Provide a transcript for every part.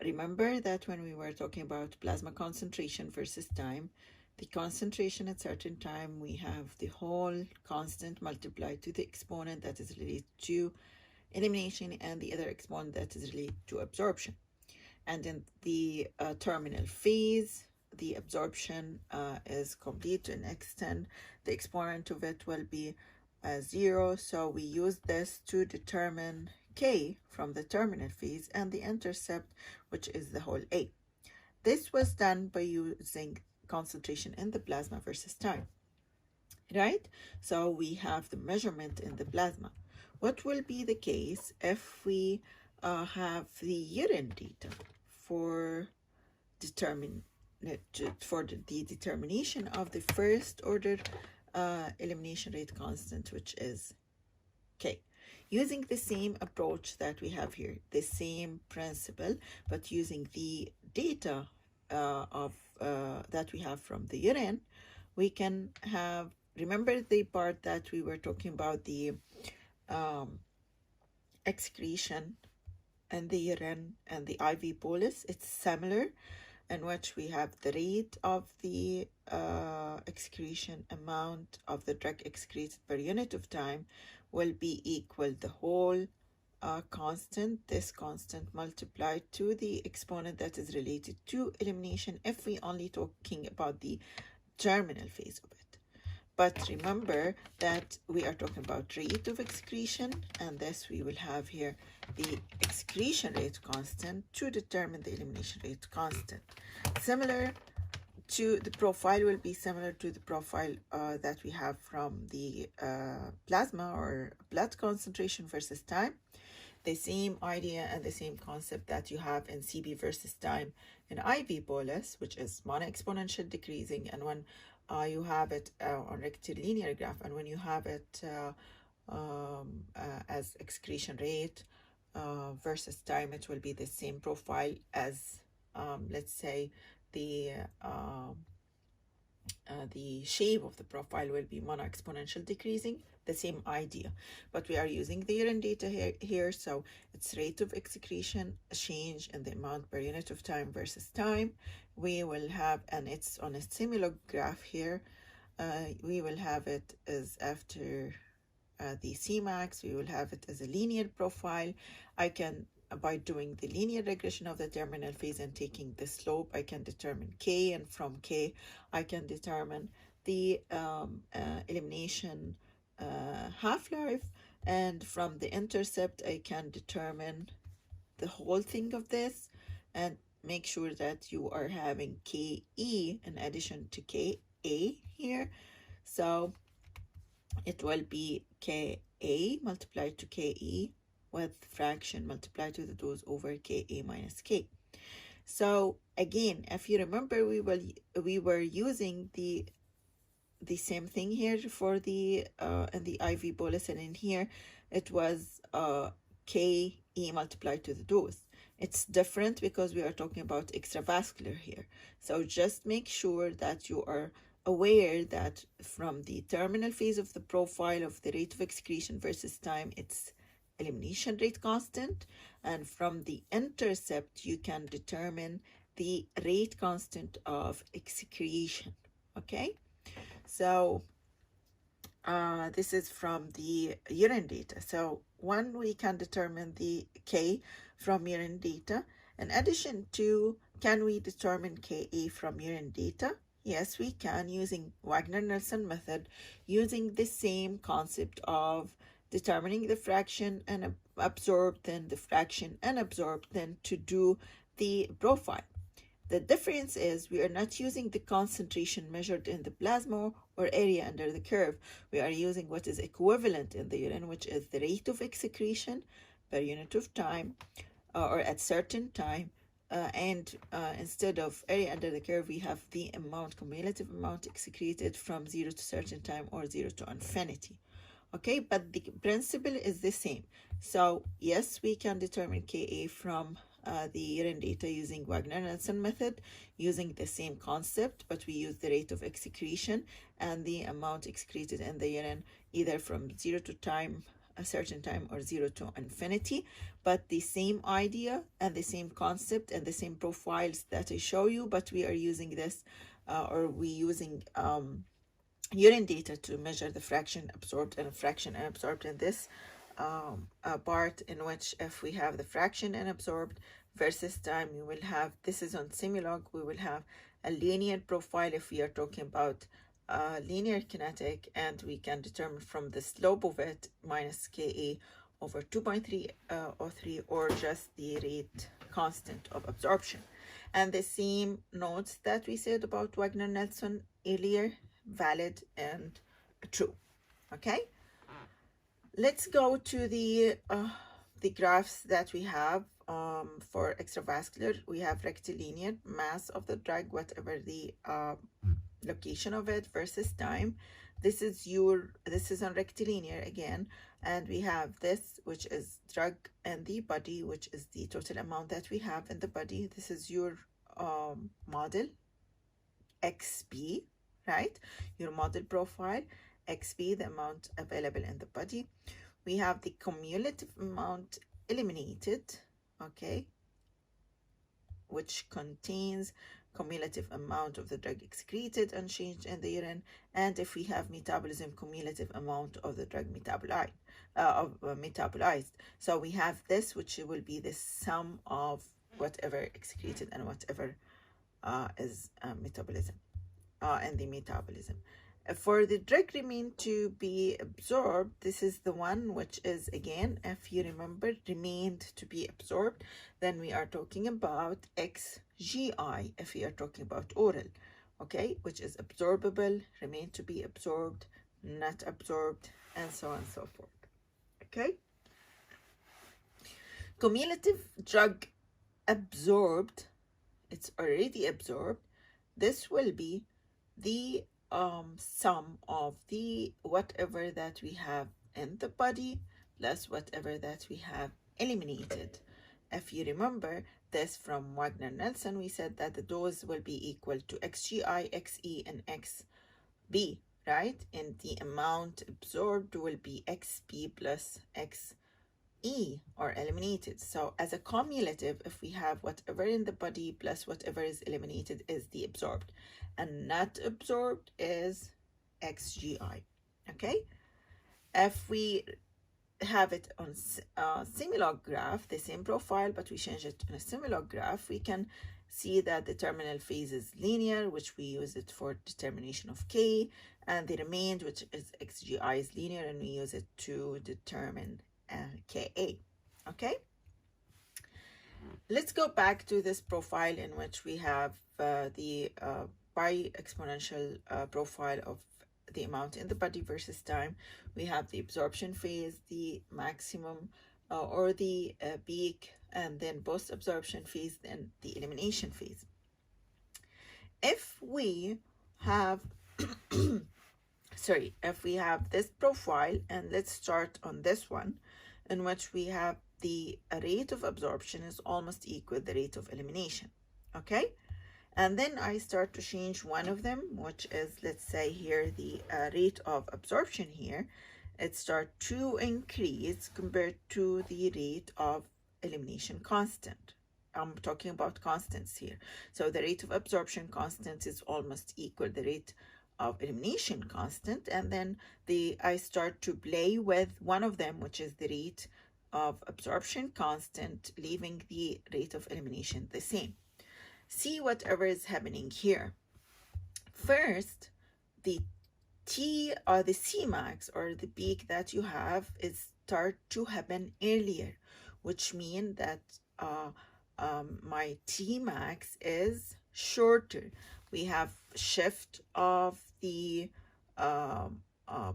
remember that when we were talking about plasma concentration versus time, the concentration at certain time, we have the whole constant multiplied to the exponent that is related to elimination, and the other exponent that is related to absorption. And in the terminal phase, the absorption is complete to an extent. The exponent of it will be 0. So we use this to determine K from the terminal phase and the intercept, which is the whole A. This was done by using concentration in the plasma versus time, right? So we have the measurement in the plasma. What will be the case if we have the urine data for the determination of the first order elimination rate constant, which is K? Using the same approach that we have here, the same principle, but using the data that we have from the urine, we can have, remember the part that we were talking about, the excretion and the urine and the IV bolus. It's similar, in which we have the rate of the excretion amount of the drug excreted per unit of time will be equal the whole constant, this constant multiplied to the exponent that is related to elimination, if we only talking about the terminal phase of it. But remember that we are talking about rate of excretion, and this we will have here the excretion rate constant to determine the elimination rate constant. Similar to the profile will be similar to the profile that we have from the plasma or blood concentration versus time. The same idea and the same concept that you have in CB versus time in IV bolus, which is mono-exponential decreasing, and when you have it on rectilinear graph, and when you have it as excretion rate versus time, it will be the same profile as, let's say, the shape of the profile will be mono-exponential decreasing, the same idea. But we are using the urine data here, so it's rate of excretion change in the amount per unit of time versus time. We will have, and it's on a similar graph here, we will have it as after the Cmax, we will have it as a linear profile. I can, by doing the linear regression of the terminal phase and taking the slope, I can determine K, and from K I can determine the elimination half-life, and from the intercept I can determine the whole thing of this, and make sure that you are having Ke in addition to Ka here. So it will be Ka multiplied to Ke with fraction multiplied to the dose over Ka minus K. So again, if you remember, we were using the same thing here for the in the IV bolus, and in here it was Ke multiplied to the dose. It's different because we are talking about extravascular here. So just make sure that you are aware that from the terminal phase of the profile of the rate of excretion versus time, it's elimination rate constant, and from the intercept you can determine the rate constant of excretion. Okay, so this is from the urine data. So one, we can determine the K from urine data. In addition to, can we determine Ka from urine data? Yes, we can, using Wagner-Nelson method, using the same concept of determining the fraction and absorbed, then the fraction and absorbed, then to do the profile. The difference is we are not using the concentration measured in the plasma or area under the curve. We are using what is equivalent in the urine, which is the rate of excretion per unit of time or at certain time. And instead of area under the curve, we have the amount, cumulative amount excreted from 0 to certain time or 0 to infinity. Okay, but the principle is the same. So yes, we can determine Ka from the urine data using Wagner-Nelson method, using the same concept, but we use the rate of excretion and the amount excreted in the urine either from 0 to time a certain time or 0 to infinity, but the same idea and the same concept and the same profiles that I show you, but we are using this or we using urine data to measure the fraction absorbed and fraction unabsorbed in this part, in which if we have the fraction unabsorbed versus time, we will have, this is on Simulog, we will have a linear profile if we are talking about linear kinetic, and we can determine from the slope of it minus Ka over 2.303 or just the rate constant of absorption. And the same notes that we said about Wagner-Nelson earlier, valid and true. Okay, let's go to the graphs that we have for extravascular. We have rectilinear mass of the drug, whatever the location of it, versus time. This is on rectilinear again, and we have this, which is drug in the body, which is the total amount that we have in the body. This is your model XP, right? Your model profile XP, the amount available in the body. We have the cumulative amount eliminated, okay, which contains cumulative amount of the drug excreted and changed in the urine, and if we have metabolism, cumulative amount of the drug metabolized. So we have this, which will be the sum of whatever excreted and whatever is metabolism and the metabolism. For the drug remain to be absorbed, this is the one which is, again, if you remember, remained to be absorbed, then we are talking about XGI if we are talking about oral, okay, which is absorbable, remain to be absorbed, not absorbed, and so on and so forth. Okay, cumulative drug absorbed, it's already absorbed. This will be the sum of the whatever that we have in the body plus whatever that we have eliminated. If you remember this from Wagner-Nelson, we said that the dose will be equal to XGI, XE, and XB, right? And the amount absorbed will be XP plus XE, or eliminated. So as a cumulative, if we have whatever in the body plus whatever is eliminated is the absorbed, and not absorbed is XGI, okay? If we have it on a Simulog graph, the same profile, but we change it in a Simulog graph, we can see that the terminal phase is linear, which we use it for determination of K, and the remainder, which is XGI, is linear, and we use it to determine Ka, okay? Let's go back to this profile in which we have the bi-exponential profile of the amount in the body versus time. We have the absorption phase, the maximum or the peak, and then post-absorption phase, then the elimination phase. If we have if we have this profile, and let's start on this one, in which we have the rate of absorption is almost equal the rate of elimination, okay? And then I start to change one of them, which is, let's say here, the rate of absorption here. It starts to increase compared to the rate of elimination constant. I'm talking about constants here. So the rate of absorption constant is almost equal the rate of elimination constant. And then I start to play with one of them, which is the rate of absorption constant, leaving the rate of elimination the same. See whatever is happening here. First, the T or the Cmax or the peak that you have is start to happen earlier, which means that my Tmax is shorter. We have shift of the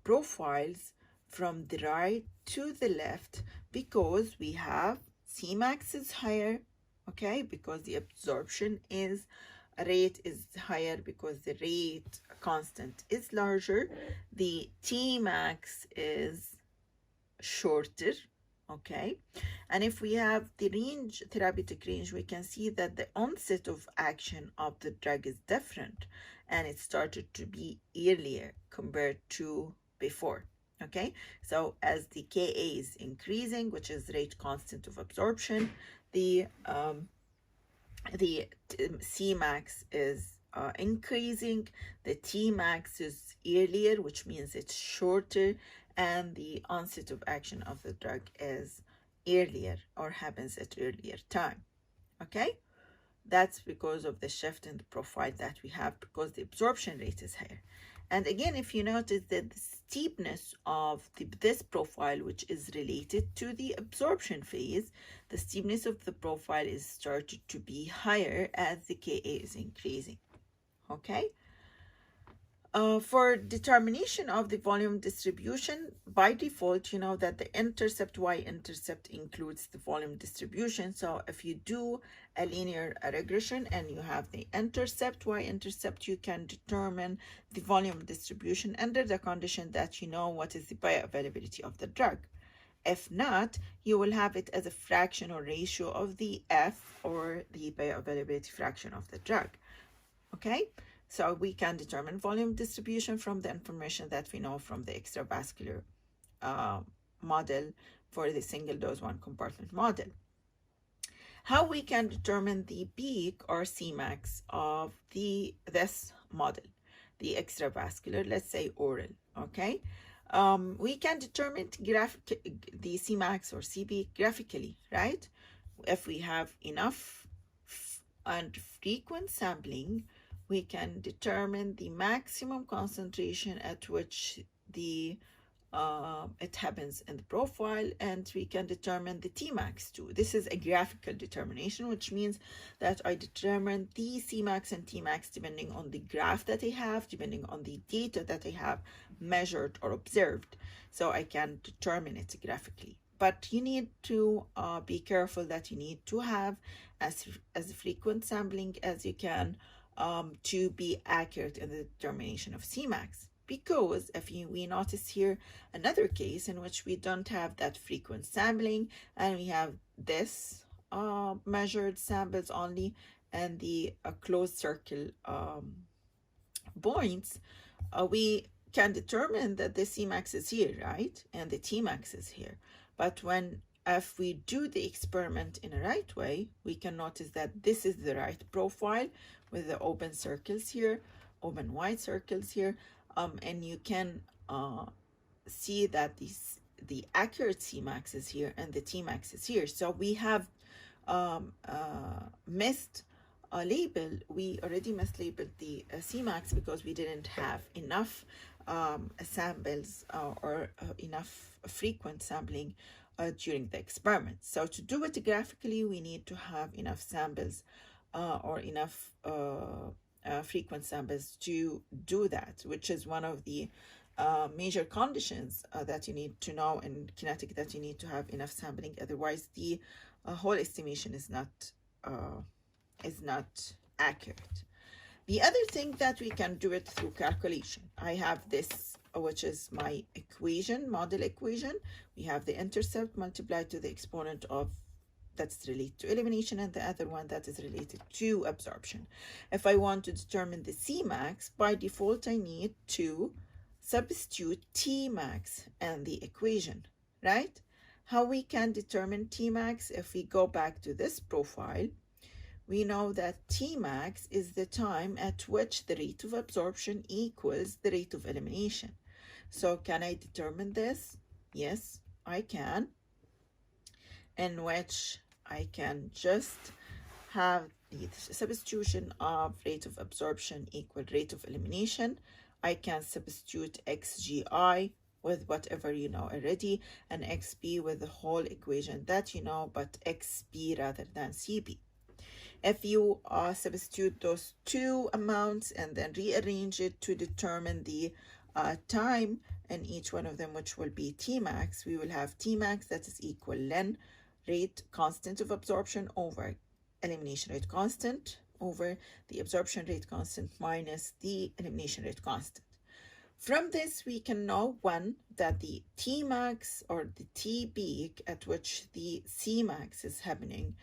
profiles from the right to the left because we have Cmax is higher, okay, because the absorption rate is higher because the rate constant is larger. The Tmax is shorter, okay? And if we have the range, therapeutic range, we can see that the onset of action of the drug is different and it started to be earlier compared to before, Okay, so as the Ka is increasing, which is rate constant of absorption, the Cmax is increasing, the Tmax is earlier, which means it's shorter, and the onset of action of the drug is earlier or happens at earlier time. Okay, that's because of the shift in the profile that we have, because the absorption rate is higher. And again, if you notice that the steepness of this profile, which is related to the absorption phase, the steepness of the profile is started to be higher as the Ka is increasing. Okay. For determination of the volume distribution, by default, you know that the intercept y-intercept includes the volume distribution. So if you do a linear regression and you have the intercept y-intercept, you can determine the volume distribution under the condition that you know what is the bioavailability of the drug. If not, you will have it as a fraction or ratio of the F, or the bioavailability fraction of the drug. Okay, so we can determine volume distribution from the information that we know from the extravascular model for the single dose one compartment model. How we can determine the peak or Cmax of this model, the extravascular, let's say oral. Okay, we can determine the Cmax or Cpeak graphically, right? If we have enough and frequent sampling, we can determine the maximum concentration at which it happens in the profile, and we can determine the Tmax too. This is a graphical determination, which means that I determine the Cmax and Tmax depending on the graph that I have, depending on the data that I have measured or observed. So I can determine it graphically. But you need to be careful that you need to have as frequent sampling as you can to be accurate in the determination of Cmax. Because if we notice here another case in which we don't have that frequent sampling, and we have this measured samples only, and the closed circle points, we can determine that the Cmax is here, right? And the Tmax is here. But if we do the experiment in a right way, we can notice that this is the right profile with the open circles here, open wide circles here, and you can see that the accurate Cmax is here and the Tmax is here. So we have missed a label. We already mislabeled the Cmax because we didn't have enough samples or enough frequent sampling during the experiment. So to do it graphically, we need to have enough samples or enough frequent samples to do that, which is one of the major conditions that you need to know in kinetic, that you need to have enough sampling. Otherwise, the whole estimation is not accurate. The other thing that we can do it through calculation. I have this, which is my equation, model equation. We have the intercept multiplied to the exponent of that's related to elimination, and the other one that is related to absorption. If I want to determine the Cmax, by default, I need to substitute Tmax in the equation, right? How we can determine Tmax? If we go back to this profile, we know that Tmax is the time at which the rate of absorption equals the rate of elimination. So can I determine this? Yes, I can, in which I can just have the substitution of rate of absorption equal rate of elimination. I can substitute xgi with whatever you know already, and xp with the whole equation that you know, but xp rather than cp. If you substitute those two amounts and then rearrange it to determine the time in each one of them, which will be Tmax, we will have Tmax that is equal ln rate constant of absorption over elimination rate constant over the absorption rate constant minus the elimination rate constant. From this, we can know, one, that the Tmax or the T peak at which the Cmax is happening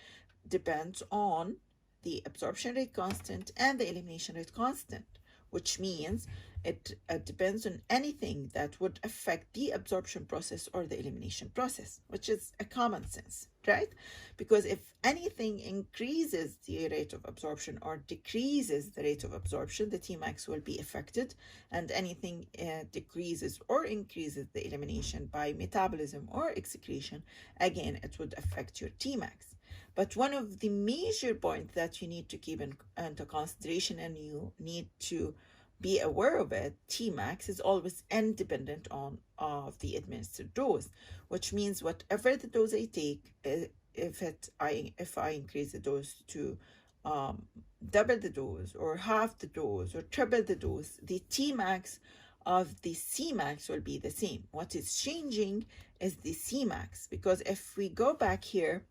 depends on the absorption rate constant and the elimination rate constant, which means it depends on anything that would affect the absorption process or the elimination process, which is a common sense, right? Because if anything increases the rate of absorption or decreases the rate of absorption, the Tmax will be affected, and anything decreases or increases the elimination by metabolism or excretion, again, it would affect your Tmax. But one of the major points that you need to keep into consideration, and you need to be aware of it, Tmax is always independent of the administered dose, which means whatever the dose I take, if I increase the dose to double the dose or half the dose or triple the dose, the Tmax of the Cmax will be the same. What is changing is the Cmax, because if we go back here,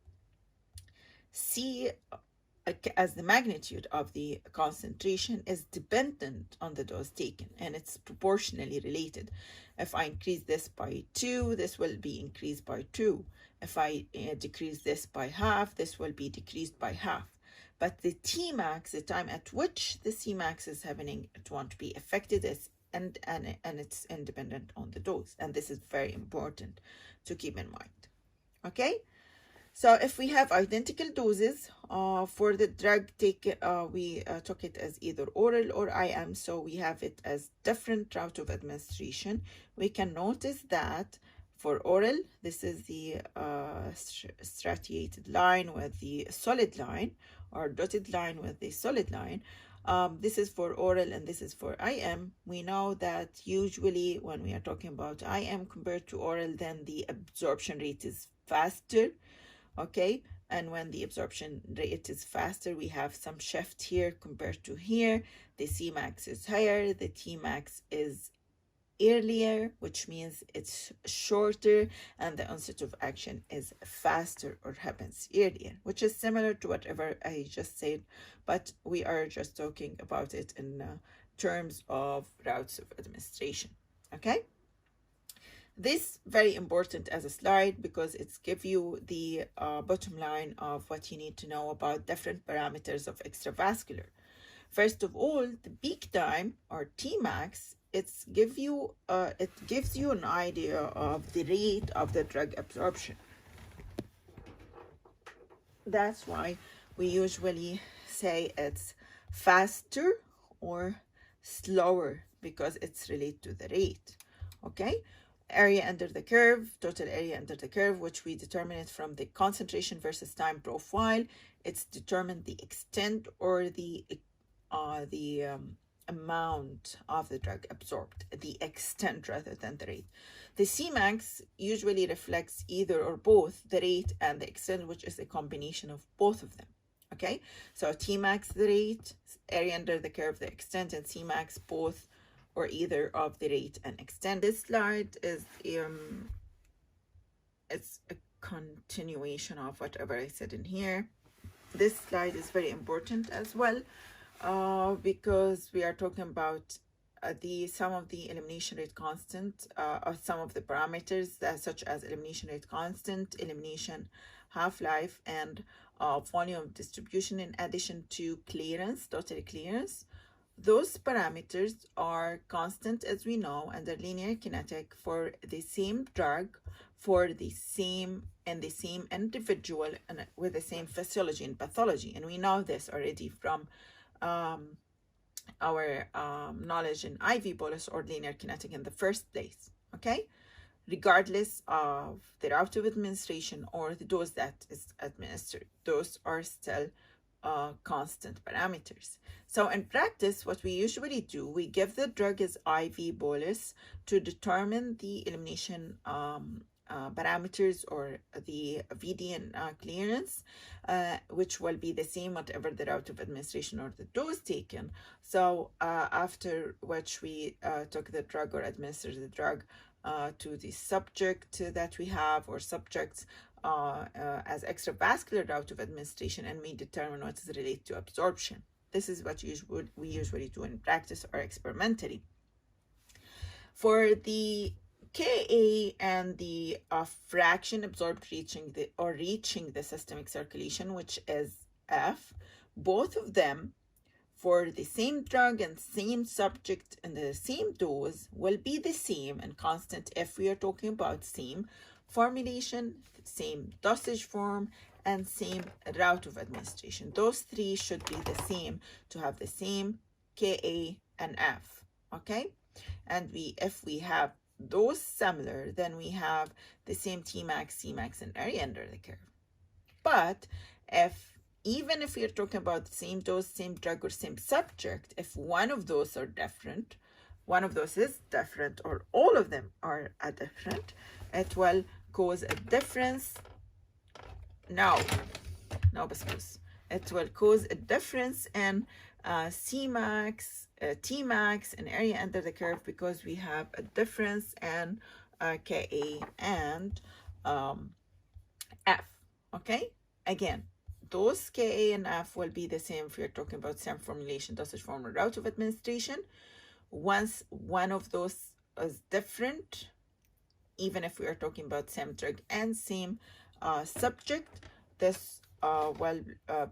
C as the magnitude of the concentration is dependent on the dose taken, and it's proportionally related. If I increase this by 2, this will be increased by 2. If I decrease this by half, this will be decreased by half. But the Tmax, the time at which the Cmax is happening, it won't be affected, and it's independent on the dose. And this is very important to keep in mind. Okay? So if we have identical doses for the drug, we took it as either oral or IM, so we have it as different route of administration. We can notice that for oral, this is the stratified line with the solid line, or dotted line with the solid line. This is for oral and this is for IM. We know that usually when we are talking about IM compared to oral, then the absorption rate is faster. Okay, and when the absorption rate is faster, we have some shift here compared to here. The Cmax is higher, the Tmax is earlier, which means it's shorter, and the onset of action is faster or happens earlier, which is similar to whatever I just said, but we are just talking about it in terms of routes of administration. Okay? This very important as a slide because it's give you the bottom line of what you need to know about different parameters of extravascular. First of all, the peak time or Tmax, it gives you an idea of the rate of the drug absorption. That's why we usually say it's faster or slower, because it's related to the rate. Okay? Area under the curve, total area under the curve, which we determine it from the concentration versus time profile. It's determined the extent or the amount of the drug absorbed, the extent rather than the rate. The Cmax usually reflects either or both the rate and the extent, which is a combination of both of them. Okay, so Tmax the rate, area under the curve the extent, and Cmax both or either of the rate and extent. This slide is it's a continuation of whatever I said in here. This slide is very important as well because we are talking about some of the elimination rate constant, or some of the parameters such as elimination rate constant, elimination half-life, and volume distribution, in addition to clearance, total clearance. Those parameters are constant, as we know, under linear kinetic for the same drug, for the same individual, and with the same physiology and pathology. And we know this already from our knowledge in IV bolus or linear kinetic in the first place. Okay, regardless of the route of administration or the dose that is administered, those are still constant parameters. So in practice, what we usually do, we give the drug as IV bolus to determine the elimination parameters or the VDN clearance, which will be the same whatever the route of administration or the dose taken. So after which we took the drug or administered the drug to the subject that we have, or subjects as extravascular route of administration, and we determine what is related to absorption. This is what we usually do in practice or experimentally. For the Ka and the fraction absorbed reaching the systemic circulation, which is F, both of them for the same drug and same subject and the same dose will be the same and constant if we are talking about same formulation, same dosage form, and same route of administration. Those three should be the same to have the same Ka and F, okay? And if we have those similar, then we have the same Tmax, Cmax, and area under the curve. But even if we're talking about the same dose, same drug, or same subject, if one of those are different, one of those is different, or all of them are different, it will cause a difference. No, بس it will cause a difference in Cmax, Tmax, and area under the curve because we have a difference in Ka and F, okay? Again, those Ka and F will be the same if you're talking about same formulation, dosage form, or route of administration. Once one of those is different, even if we are talking about same drug and same subject, this will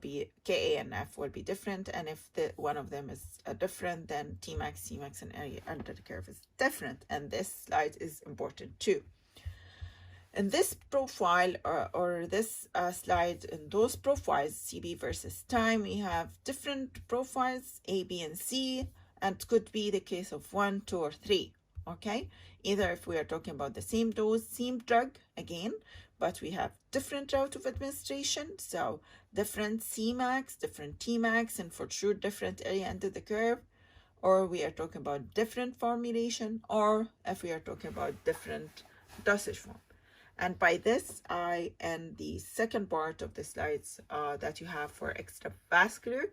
be Ka and F will be different, and if one of them is different, then Tmax, Cmax, and area under the curve is different, and this slide is important too. In this profile or this slide, in those profiles, CB versus time, we have different profiles, A, B, and C, and it could be the case of 1, 2, or 3, okay? Either if we are talking about the same dose, same drug, again, but we have different route of administration, so different Cmax, different Tmax, and for sure different area under the curve, or we are talking about different formulation, or if we are talking about different dosage form. And by this, I end the second part of the slides that you have for extravascular.